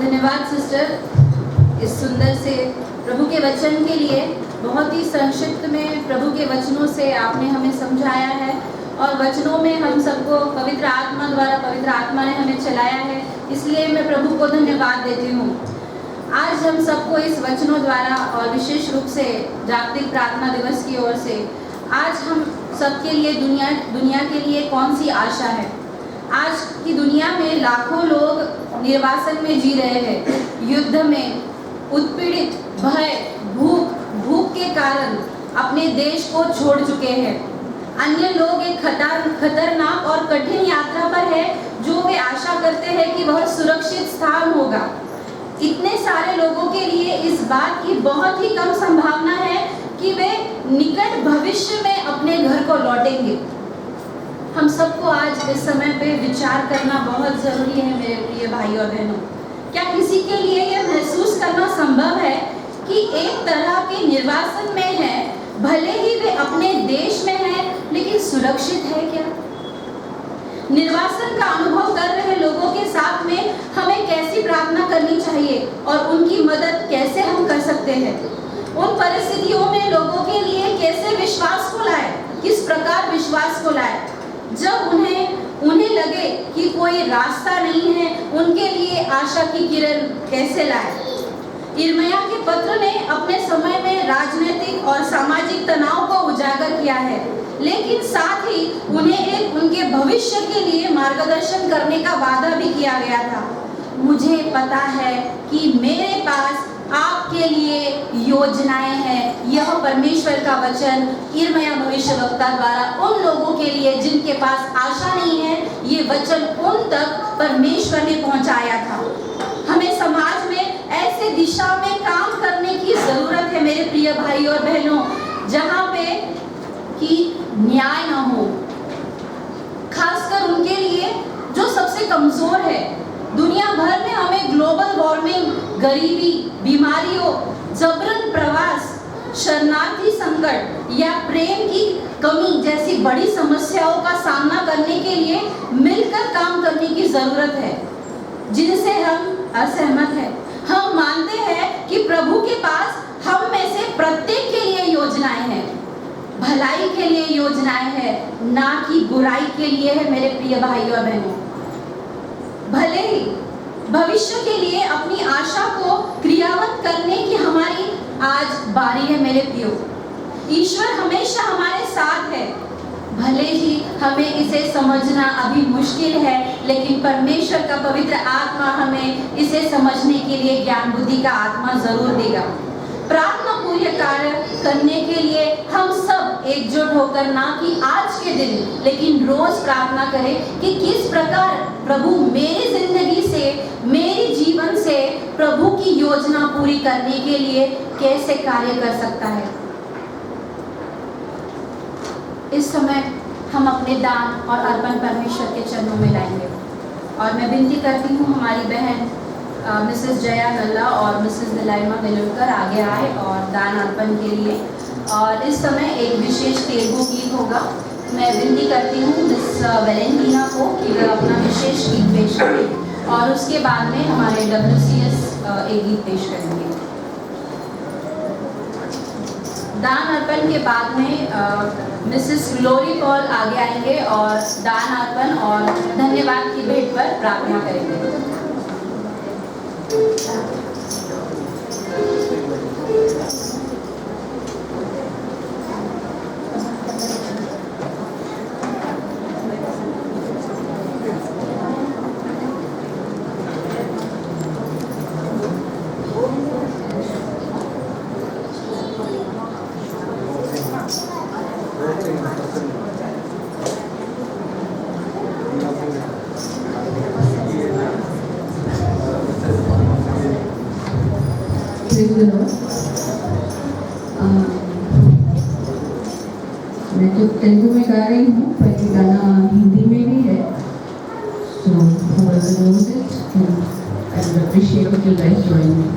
धन्यवाद सिस्टर इस सुंदर से प्रभु के वचन के लिए। बहुत ही संक्षिप्त में प्रभु के वचनों से आपने हमें समझाया है और वचनों में हम सबको पवित्र आत्मा द्वारा पवित्र आत्मा ने हमें चलाया है, इसलिए मैं प्रभु को धन्यवाद देती हूँ। आज हम सबको इस वचनों द्वारा और विशेष रूप से जागतिक प्रार्थना दिवस की ओर से आज हम सबके लिए दुनिया के लिए कौन सी आशा है। आज की दुनिया में लाखों लोग निर्वासन में जी रहे हैं, युद्ध में, उत्पीड़ित, भय, भूख के कारण अपने देश को छोड़ चुके हैं। अन्य लोग एक खतरनाक और कठिन यात्रा पर है जो वे आशा करते हैं कि वह सुरक्षित स्थान होगा। इतने सारे लोगों के लिए इस बात की बहुत ही कम संभावना है कि वे निकट भविष्य में अपने घर को लौटेंगे। हम सबको आज इस समय पे विचार करना बहुत ज़रूरी है मेरे प्रिय भाई और बहनों। क्या किसी के लिए यह महसूस करना संभव है कि एक तरह के निर्वासन में है, भले ही वे अपने देश में हैं, लेकिन सुरक्षित है क्या? निर्वासन का अनुभव कर रहे लोगों के साथ में हमें कैसी प्रार्थना करनी चाहिए और उनकी मदद कैसे हम कर सकते हैं? उन परिस्थितियों में लोगों के लिए कैसे विश्वास को लाए, किस प्रकार विश्वास को लाए? जब उन्हें लगे कि कोई रास्ता नहीं है, उनके लिए आशा की किरण कैसे लाए? यिर्मयाह के पत्र ने अपने समय में राजनीतिक और सामाजिक तनाव को उजागर किया है, लेकिन साथ ही उन्हें उनके भविष्य के लिए मार्गदर्शन करने का वादा भी किया गया था। मुझे पता है कि मेरे पास आपके लिए योजनाएं हैं। यह परमेश्वर का वचन यिर्मयाह भविष्यवक्ता द्वारा उन लोगों के लिए जिनके पास आशा नहीं है, ये वचन उन तक परमेश्वर ने पहुंचाया था। हमें समाज में ऐसे दिशा में काम करने की जरूरत है मेरे प्रिय भाई और बहनों, जहां पे कि न्याय ना हो, खासकर उनके लिए जो सबसे कमजोर है। दुनिया भर में हमें ग्लोबल वार्मिंग, गरीबी, बीमारियों, जबरन प्रवास, शरणार्थी संकट या प्रेम की कमी जैसी बड़ी समस्याओं का सामना करने के लिए मिलकर काम करने की जरूरत है, जिनसे हम असहमत हैं। हम मानते हैं कि प्रभु के पास हम में से प्रत्येक के लिए योजनाएं हैं, भलाई के लिए योजनाएं हैं, ना कि बुराई के लिए है मेरे प्रिय भाई और बहनों। भले ही भविष्य के लिए अपनी आशा को क्रियान्वित करने की हमारी आज बारी है मेरे प्रियो। ईश्वर हमेशा हमारे साथ है, भले ही हमें इसे समझना अभी मुश्किल है, लेकिन परमेश्वर का पवित्र आत्मा हमें इसे समझने के लिए ज्ञान बुद्धि का आत्मा जरूर देगा। प्रार्थना पूर्ण कार्य करने के लिए हम सब एकजुट होकर, ना कि आज के दिन लेकिन रोज प्रार्थना करें कि किस प्रकार प्रभु मेरी जिंदगी से, मेरे जीवन से प्रभु की योजना पूरी करने के लिए कैसे कार्य कर सकता है। इस समय हम अपने दान और अर्पण परमेश्वर के चरणों में लाएंगे और मैं विनती करती हूँ हमारी बहन मिसेस जया नल्ला और मिसेस निलाइमा मिलकर आगे आए और दान अर्पण के लिए। और इस समय एक विशेष तेलुगु गीत होगा। मैं विनती करती हूँ मिस वेलेंटीना को कि वह अपना विशेष गीत पेश करें और उसके बाद में हमारे WCS एक गीत पेश करेंगे। दान अर्पण के बाद में मिसेस ग्लोरी पॉल आगे आएंगे और दान अर्पण और धन्यवाद की भेंट पर प्रार्थना करेंगे। मैं जो तेलुगु में गा रही हूँ, पर ये गाना हिंदी में भी है, so whoever knows it, I would appreciate if you guys join me.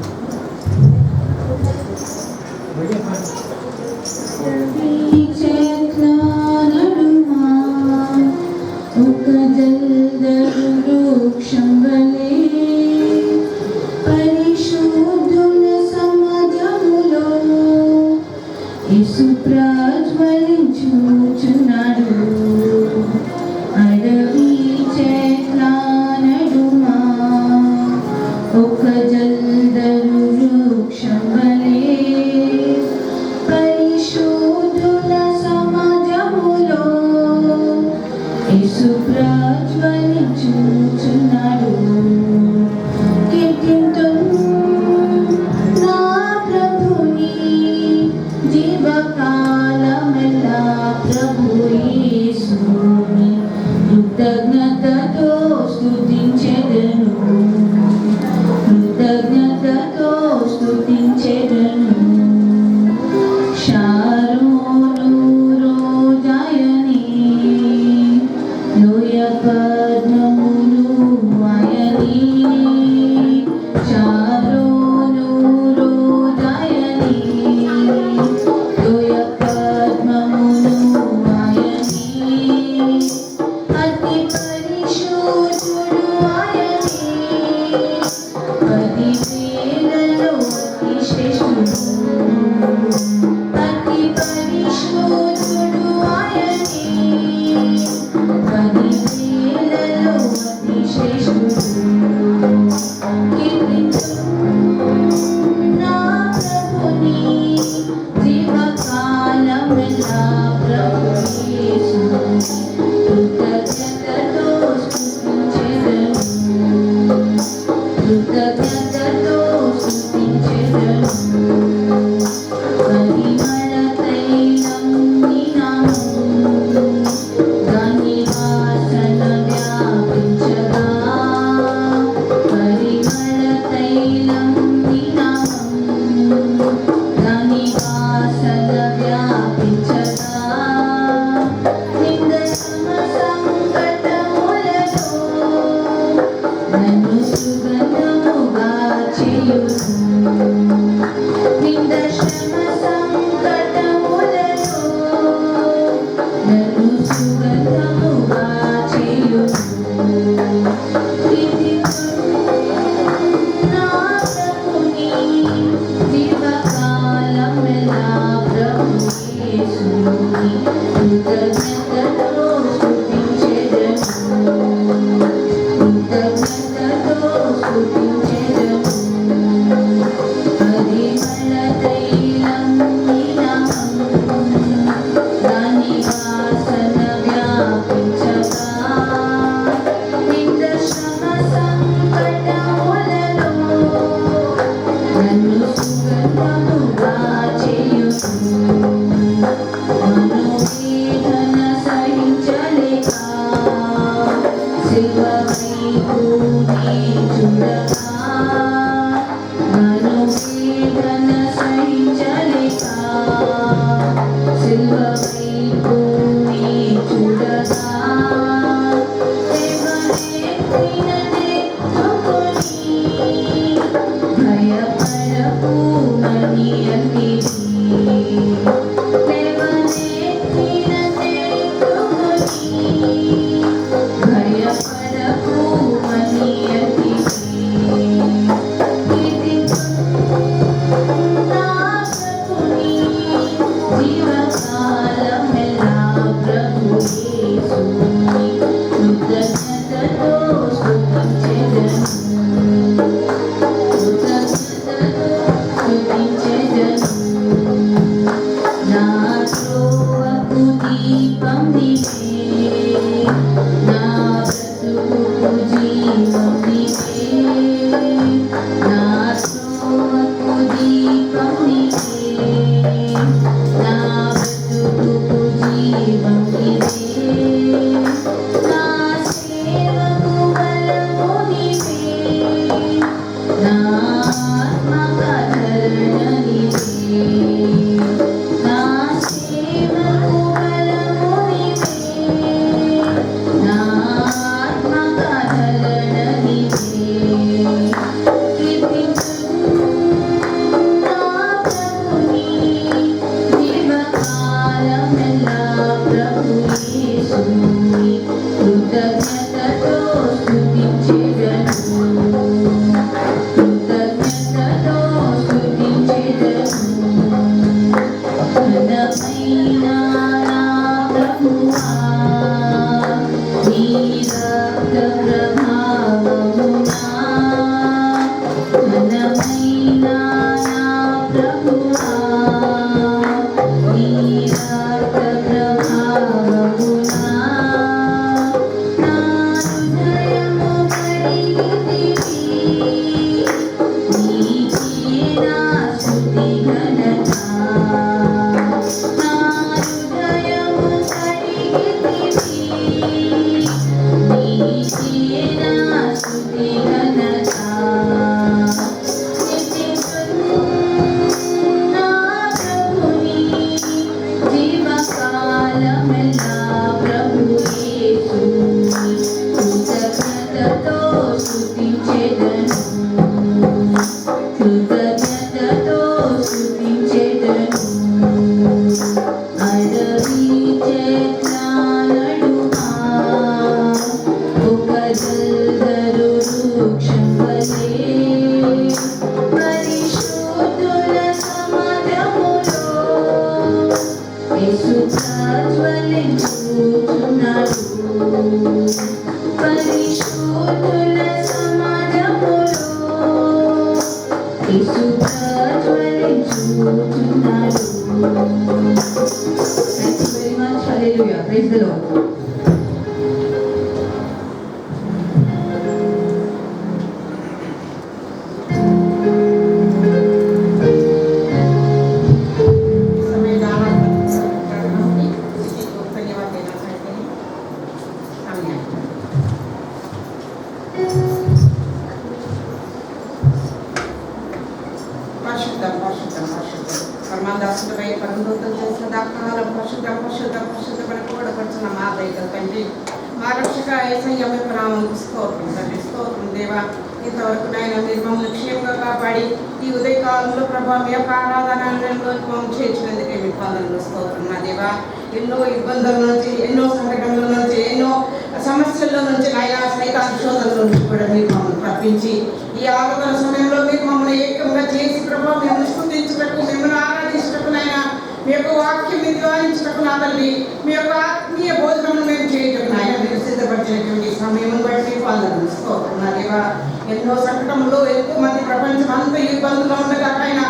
కృతజ్ఞతతో స్తుతించెదను. పరిమళ తైలం నీ నామము దాని వాసన వ్యాపించగా. పరిమళ తైలం నీ నామము దాని వాసన వ్యాపించగా. నింద సంకటములలో నన్ను సుగంధముగా చేయును. నింద శ్రమ సంకటములలో నన్ను సుగంధముగా చేయును. ఇది నా ప్రభుని జీవకాలమెల్లా ప్రభు యేసుని కృతజ్ఞతతో స్తుతించెదను. కృతజ్ఞతతో స్తుతించెదను. పరిమళ తైలం నీ నామము దాని వాసన వ్యాపించగా. నింద శ్రమ సంకటములలో నన్ను సుగంధముగా చేయును. మనోవేదన సహించలేక శిలువవైపు నీ చూడగా. మనోవేదన సహించలేక శిలువవైపు నీ చూడగా. దేవనేత్రినెత్తుకొని భయపడకు మని అంటివి. దేవనేత్రినెత్తుకొని భయపడకు మని అంటివి. ఇది నా ప్రభుని జీవకాలమెల్లా ప్రభు యేసుని కృతజ్ఞతతో స్తుతించెదను. కృతజ్ఞతతో స్తుతించెదను. నా త్రోవకు దీపం నీవే, నా బ్రతుకుకు జీవం నీవే. నా త్రోవకు దీపం నీవే, నా బ్రతుకుకు జీవం నీవే. నా సేవకు బలము నీవే, నా ఆత్మకథన నీవే. నా సేవకు బలము నీవే, నా ఆత్మకథన నీవే. కీర్తించును నా ప్రభుని జీవకాలమెల్లా ప్రభు యేసుని కృతజ్ఞతతో స్తుతించెదను. కృతజ్ఞతతో స్తుతించెదను. ఘనమైన నా ప్రభువా నీ రక్త ప్రభావమునా. ఘనమైన నా ప్రభువా నీ రక్త ప్రభావమునా. నా హృదయము కడిగితివి, నీకే నా స్తుతి ఘనత. నా హృదయము కడిగితివి, నీకే నా స్తుతి ఘనత. కీర్తించును నా ప్రభుని జీవకాలమెల్లా ప్రభు యేసుని కృతజ్ఞతతో స్తుతించెదను. కృతజ్ఞతతో స్తుతించెదను. అడవి చెట్ల నడుమా ఒక జల్దరు వృక్షం వలె పరిశుద్ధుల సమాజములో యేసు ప్రజ్వలించుచున్నాడు. పరిశుద్ధుల సమాజములో యేసు ప్రజ్వలించుచున్నాడు. Thank you very much. Hallelujah. Praise the Lord. పరిశుద్ధమైన పరలోకం చేసిన సదాకాలం పరిశుద్ధపడకూడపడుతున్న మా దైవ తండ్రి, మా రక్షక యేసయ్య మీ నామమునకు స్తోత్రం తండ్రి. స్తోత్రం దేవా. ఇంతవరకు నాయన మీరు మమ్మల్ని క్షేమంగా కాపాడి ఈ ఉదయకాలంలో ప్రభా మీ యొక్క ఆరాధనలో మమ్మల్ని చేర్చినందుకే మీ పాదనలు స్తోత్రం నా దేవా. ఎన్నో ఇబ్బందుల నుంచి, ఎన్నో సంఘటనల నుంచి, ఎన్నో సమస్యల నుంచి, నాయన సైతాన్ శోధనల నుంచి కూడా మీరు మమ్మల్ని తప్పించి ఈ ఆరాధన సమయంలో మీరు మమ్మల్ని ఏకంగా చేసి ప్రభా మేము స్తుతించుటకు, మిమ్మల్ని ఆరాధించుటకు నాయన మీ యొక్క వాక్యం ధ్యానించుటకు నా తల్లి, మీ యొక్క ఆత్మీయ భోజనం మేము చేయటం నాయన మీరు సిద్ధపరిచినటువంటి సమయం బట్టి పాదనలు స్తోత్రం నా దేవా. ఎన్నో సంకటంలో ఎంతో మంది ప్రపంచం అంతా ఇబ్బందులు ఉండగా ఆయన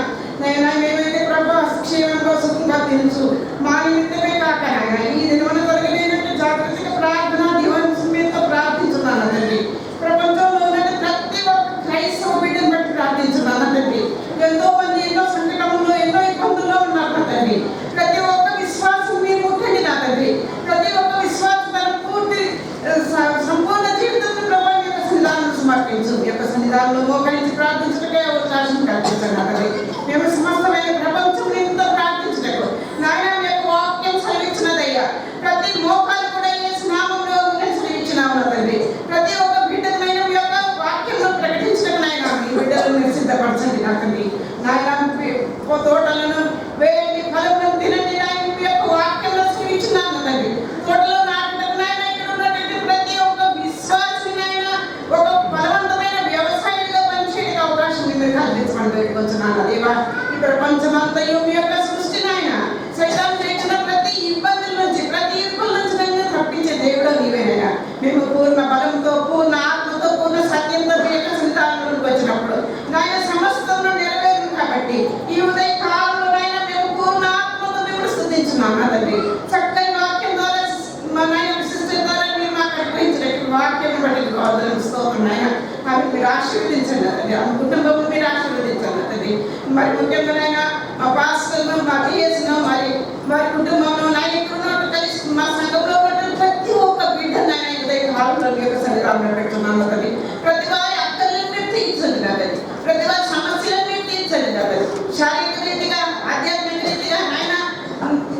నైనా మేమైతే ప్రభా క్షేమంగా సుఖంగా తెలుసు మా నిమిత్తమే కాక నాయన ఈ దినమున తొలగలేనట్టు జాగ్రత్తగా ప్రార్థన దివంతో ప్రార్థించున్నాను తండ్రి. ప్రపంచంలో ఉన్న ప్రతి ఒక్క క్రైస్తవ బిడ్డను బట్టి ప్రార్థించున్నాను తండ్రి. ఎంతో మంది ఎన్నో సంకటంలో ఎన్నో ఇబ్బందుల్లో ఉన్నారు నా తండ్రి. ప్రతి ఒక్క విశ్వాసం మీరు ముట్టండి నా తండ్రి. ప్రతి ఒక్క విశ్వాసం తన పూర్తి సంపూర్ణ జీవితంలో ప్రభా మీ యొక్క సన్నిధానం సమర్పించు. మీ యొక్క సన్నిధానంలో మోకరించి ప్రార్థించటకే అవకాశం కల్పించండి నా తండ్రి. మేము సమస్తమైన ప్రపంచం ఎంతో ప్రార్థించటకు నాయన మీ యొక్క వాక్యం సెలవిచ్చినదయ్యా. ప్రతి మోకాలు కూడా ఈ నామంలో సెలవిచ్చినాము నా తండ్రి. ప్రతి ఒక్క బిడ్డలైన మీ యొక్క వాక్యంలో ప్రకటించడం నాయన మీ బిడ్డలను మీరు సిద్ధపరచండి నా తండ్రి. నాయన తోటలను వేయండి, ఫలములను తినండి నాయన మీ యొక్క వాక్యంలో సెలవిచ్చినాము తండ్రి. తోటలో నాటడం నాయన ఇక్కడ ఉన్నటువంటి ప్రతి ఒక్క విశ్వాసి నాయన ఒక బలవంతమైన వ్యవసాయంగా పనిచేయడానికి అవకాశం మీరు కల్పించమని వేడుకొంచున్నాను దేవా. ఈ ప్రపంచమంతయు మీ యొక్క సృష్టి నాయన సైతాన్ చేసిన ప్రతి ఇబ్బందుల నుంచి, ప్రతి ఇరుకుల నుంచి నన్ను తప్పించే దేవుడు నీవేనైనా. మేము పూర్ణ బలంతో, పూర్ణ ఆత్మతో, పూర్ణ సత్యంతో మీ యొక్క సంతానంలోకి వచ్చినప్పుడు నాయన సమస్తంలో నెరవేరు కాబట్టి ఈ ఉదయ కాలంలో నాయన మేము పూర్ణ ఆత్మతో మేము స్తుతించున్నాం నా తండ్రి. చక్కని వాక్యం ద్వారా మా నాయన సిస్టర్ ద్వారా మీరు మాకు అనుగ్రహించినట్టు వాక్యం బట్టి గౌరవం స్తోత్రం నాయన. అవి మీరు ఆశీర్వదించండి తండ్రి. ఆ కుటుంబం మీరు ఆశీర్వదించండి తండ్రి. మరి ముఖ్యంగా నాయన మా పాస్టర్ను, మా బిఎస్ను, మరి కుటుంబంలో నాయకులను కలిసి మా సంఘంలో ఉన్న ప్రతి ఒక్క బిడ్డ నాయన ఉదయ కాలంలో మీ యొక్క సన్నిధానంలో పెట్టున్నాను తండ్రి. ప్రతి వారి అక్కర్లను మీరు తీర్చండి తండ్రి. ప్రతి వారి సమస్యలను మీరు తీర్చండి తండ్రి. శారీరక రీతిగా, ఆధ్యాత్మిక రీతిగా నాయన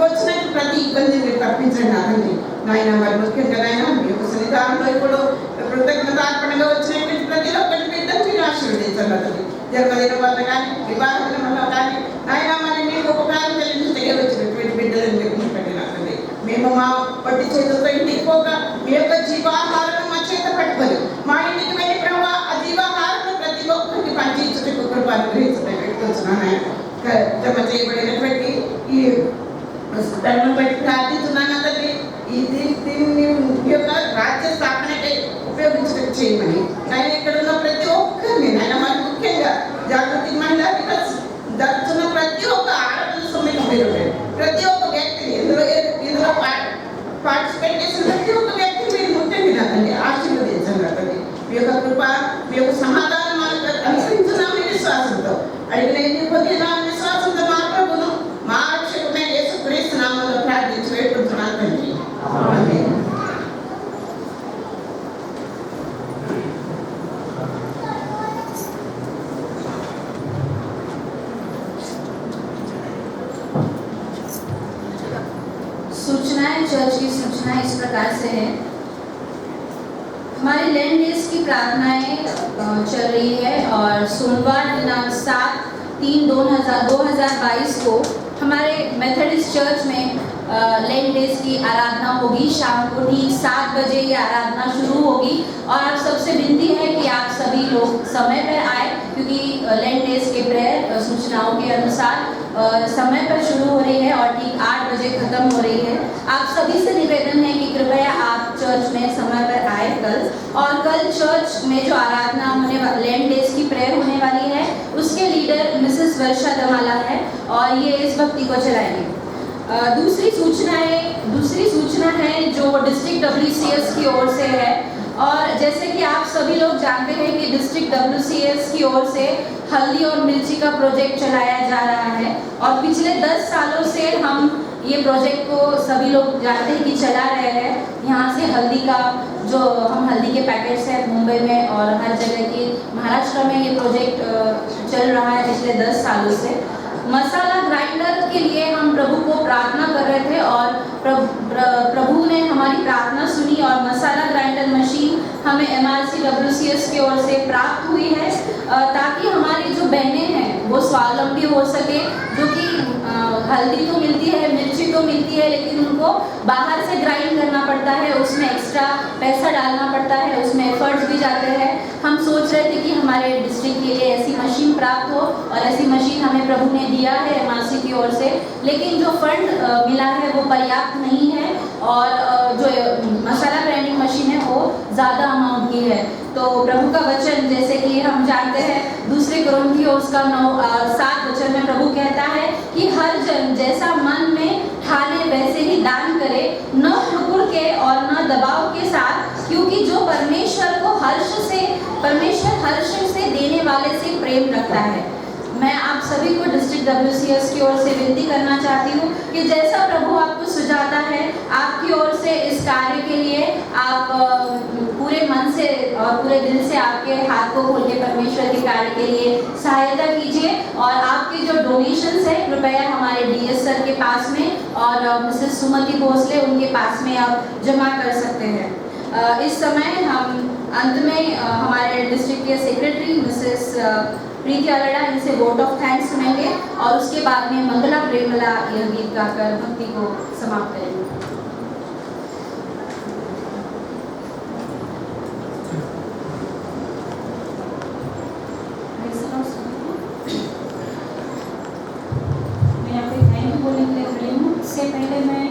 వచ్చినట్టు ప్రతి ఇబ్బందిని మీరు తప్పించండి నా తండ్రి. నాయన మరి ముఖ్యంగా నాయన మీ యొక్క సన్నిధానంలో ఇప్పుడు కృతజ్ఞతార్పణగా వచ్చినటువంటి ప్రతి ఒక్కటి బిడ్డను మీరు ఆశీర్వదించండి తండ్రి. జన్మదినం వల్ల కానీ, వివాహ దినంలో కానీ నాయన మరి మీకు ఉపకారం చెల్లించగలిగి వచ్చినటువంటి బిడ్డలను మీరు పెట్టినట్టుంది. మేము మా పట్టి చేతులతో ఇంటికి పోక మీ యొక్క జీవాహారం మా చేత పట్టుకొని మా ఇంటికి వెళ్ళి ప్రభావ ఆ జీవాహారం ప్రతి ఒక్కరికి పంచించుటకు కృప అనుగ్రహించడం పెట్టుకొచ్చున్నాను. జమ చేయబడినటువంటి ఈ ధర్మం బట్టి ప్రార్థిస్తున్నాను తండ్రి. దీన్ని యొక్క రాజ్య స్థాపనకై ఉపయోగించడం చేయమని ఆయన ఇక్కడ ఉన్న ప్రతి ఒక్కరిని ఆయన మరి ముఖ్యంగా జాగృతి మహిళా జరుగుతున్న ప్రతి ఒక్క ఆడపిల్ల సొమ్మికి మీరు ప్రతి ఒక్క వ్యక్తిని ఇందులో పార్టిసిపేట్ చేసిన ప్రతి ఒక్క వ్యక్తిని మీరు ముట్టండి నాకండి, ఆశీర్వదించండి నాకండి. మీ యొక్క కృప, మీ యొక్క సమాధానం మనకు అనుసరించున్నామని విశ్వాసంతో అడిగిన పొందిన విశ్వాసంతో మా ప్రభును మా రక్షకుడైన యేసుక్రీస్తు నామములో ప్రార్థించి వేడుకుంటున్నాను తండ్రి. ఆమేన్. सूचनाएं, चर्च की सूचनाएं इस प्रकार से है। हमारी लैंड डेज की प्रार्थनाएं चल रही है और सोमवार दिनांक 7/3/2022 को हमारे मेथोडिस्ट चर्च में लैंड डेज की आराधना होगी। शाम को ठीक 7 बजे ये आराधना शुरू होगी और आप सबसे विनती है कि आप सभी लोग समय पर आए, क्योंकि लैंड डेज के प्रेयर सूचनाओं के अनुसार समय पर शुरू हो रही है और ठीक 8 बजे खत्म हो रही है। आप सभी से निवेदन है कि कृपया आप चर्च में समय पर आए कल। और कल चर्च में जो आराधना होने वाली लैंड डेज की प्रेयर होने वाली है उसके लीडर मिसेस वर्षा दमाला है और ये इस भक्ति को चलाएंगे। दूसरी सूचना है जो डिस्ट्रिक्ट WCS की ओर से है। और जैसे कि आप सभी लोग जानते हैं कि डिस्ट्रिक्ट WCS की ओर से हल्दी और मिर्ची का प्रोजेक्ट चलाया जा रहा है और पिछले 10 सालों से हम ये प्रोजेक्ट को सभी लोग जानते हैं कि चला रहे हैं। यहाँ से हल्दी का जो हम हल्दी के पैकेट्स हैं मुंबई में और हर जगह की महाराष्ट्र में ये प्रोजेक्ट चल रहा है पिछले 10 सालों से। मसाला ग्राइंडर के लिए हम प्रभु को प्रार्थना कर रहे थे और प्रभु ने हमारी प्रार्थना सुनी और मसाला ग्राइंडर मशीन हमें MRC WCS की ओर से प्राप्त हुई है, ताकि हमारी जो बहनें हैं वो स्वावलंबी हो सके। जो कि हल्दी तो मिलती है, मिर्ची तो मिलती है, लेकिन उनको बाहर से ग्राइंड करना पड़ता है, उसमें एक्स्ट्रा पैसा डालना पड़ता है, उसमें एफर्ट्स भी जाते हैं। हम सोच रहे थे कि हमारे डिस्ट्रिक्ट के लिए ऐसी मशीन प्राप्त हो और ऐसी मशीन हमें प्रभु ने दिया है MRC की ओर से, लेकिन जो फंड मिला है वो पर्याप्त नहीं है और जो मसाला ग्राइंडिंग मशीन है वो ज़्यादा अमाउंट की है। तो प्रभु का वचन जैसे कि हम जानते हैं 2 कुरिन्थियों उसका 9-7 वचन में प्रभु कहता है कि हर जन जैसा मन में ठाने वैसे ही दान करे, न हुकुर के और न दबाव के साथ, क्योंकि जो परमेश्वर हर्ष से देने वाले से प्रेम रखता है। मैं आप सभी को डिस्ट्रिक्ट WCS की ओर से विनती करना चाहती हूँ कि जैसा प्रभु आपको सुझाता है, आपकी ओर से इस कार्य के लिए आप पूरे मन से और पूरे दिल से आपके हाथ को खोल के परमेश्वर के कार्य के लिए सहायता कीजिए और आपके जो डोनेशंस है कृपया हमारे DS सर के पास में और मिसेस सुमति भोसले उनके पास में आप जमा कर सकते हैं। इस समय हम अंत में हमारे डिस्ट्रिक्ट के सेक्रेटरी मिसेस प्रीति अरोड़ा इनसे वोट ऑफ थैंक्स सुनेंगे और उसके बाद में मंगला प्रेमला यह गीत गाकर भक्ति को समाप्त करेंगे। मैं यहाँ पे थैंक यू बोलने के लिए खड़ी हूँ। इससे पहले मैं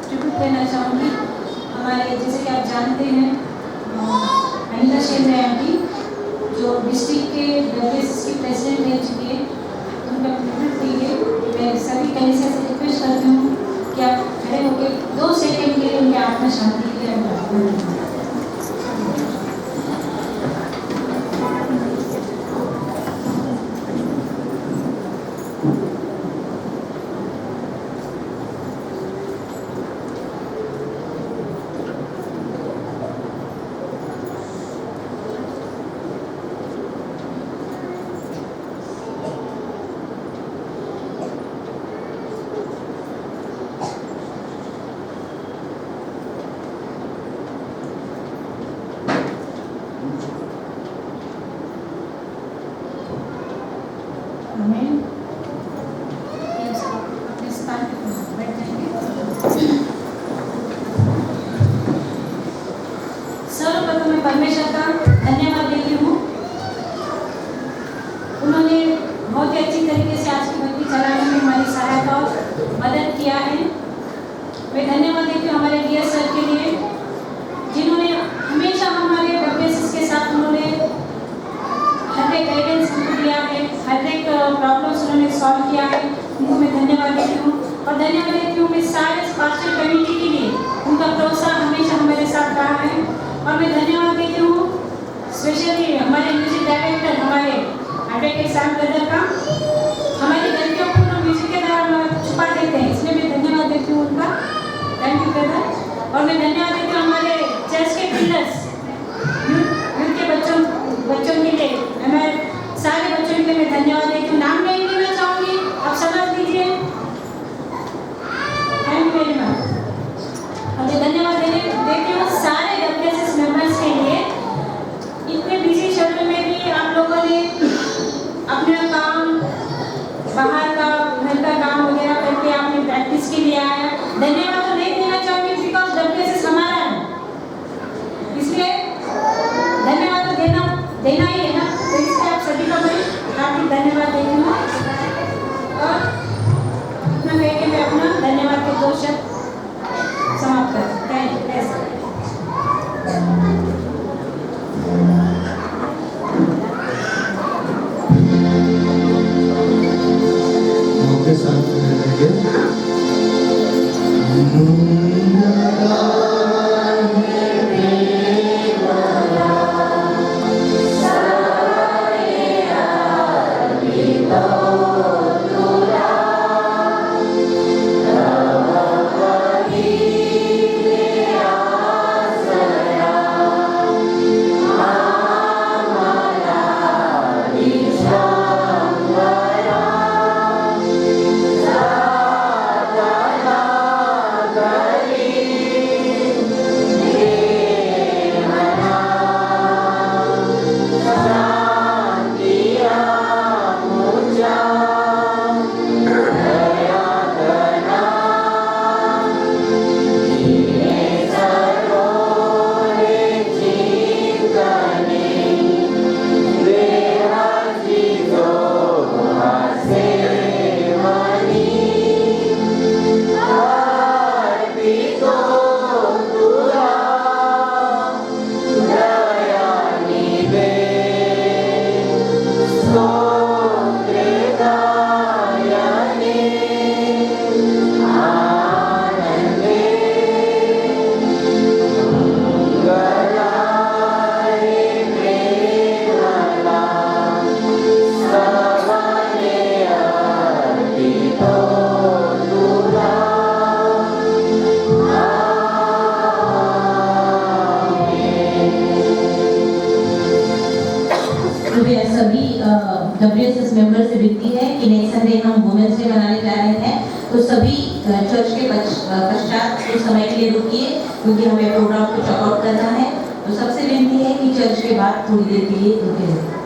ट्रिब्यूट देना चाहूँगी हमारे, जैसे कि आप जानते हैं अनिता शेंद्रे आंटी जो डिस्ट्रिक्ट के WCS की प्रेसिडेंट रह चुकी है, उनका ट्रिब्यूट दीजिए। मैं सभी कलिसिया से रिक्वेस्ट करती हूँ कि आप खड़े होकर 2 सेकंड के लिए उनके आत्मा शांति के लिए हम प्रार्थना करें। सर्वप्रथम मैं परमेश्वर का धन्यवाद देती हूँ। उन्होंने बहुत ही अच्छी तरीके से आज की भक्ति चलाने में हमारी सहायता और मदद किया है। मैं धन्यवाद देती हूँ हमारे DS सर के लिए, जिन्होंने हमेशा हमारे WCS के साथ उन्होंने हर एक गाइडेंस दिया है, हर एक प्रॉब्लम्स उन्होंने सॉल्व किया है। उनको मैं धन्यवाद देती हूँ और धन्यवाद देती हूँ मैं सारे पास्टर कम्युनिटी के लिए, उनका प्रोत्साहन हमेशा हमारे साथ रहा है। और मैं धन्यवाद देती हूँ स्पेशली हमारे म्यूजिक डायरेक्टर हमारे एडवोकेट सैम ब्रदर का, हमारी गलतियों को तो म्यूजिक के द्वारा छुपा देते हैं, इसलिए मैं धन्यवाद देती हूँ उनका। Thank you brother. और मैं धन्यवाद देती हूँ हमारे चर्च के पिलर्स, यूथ के बच्चों के लिए, मैं सारे बच्चों के लिए मैं धन्यवाद देती हूँ। नाम नहीं लेना चाहूँगी, आप समझ लीजिए। Thank you very much. और धन्यवाद देती हूँ सारे WCS मेंबर्स के लिए। इतने बिजी शेड्यूल में भी आप लोगों ने अपना काम, बाहर का घर का काम वगैरह करके आपने प्रैक्टिस के लिए आया। धन्यवाद तो नहीं देना चाहूँगी बिकॉज WCS हमारा है, इसलिए धन्यवाद तो देना ही है ना, तो इसलिए आप सभी को मैं हार्दिक धन्यवाद देती हूँ। और इतना कह के मैं अपना धन्यवाद के 2 शब्द समाप्त कर। Thank you. के साथ रहेंगे। कृपया सभी WSS मेंबर से विनती है कि नेक्स्ट संडे हम वुमेन्स डे मनाने जा रहे हैं, तो सभी चर्च के पश्चात कुछ समय के लिए रुकिए, क्योंकि हमें प्रोग्राम को चेकआउट करना है। तो सबसे विनती है कि चर्च के बाद थोड़ी देर के लिए रुके रहें।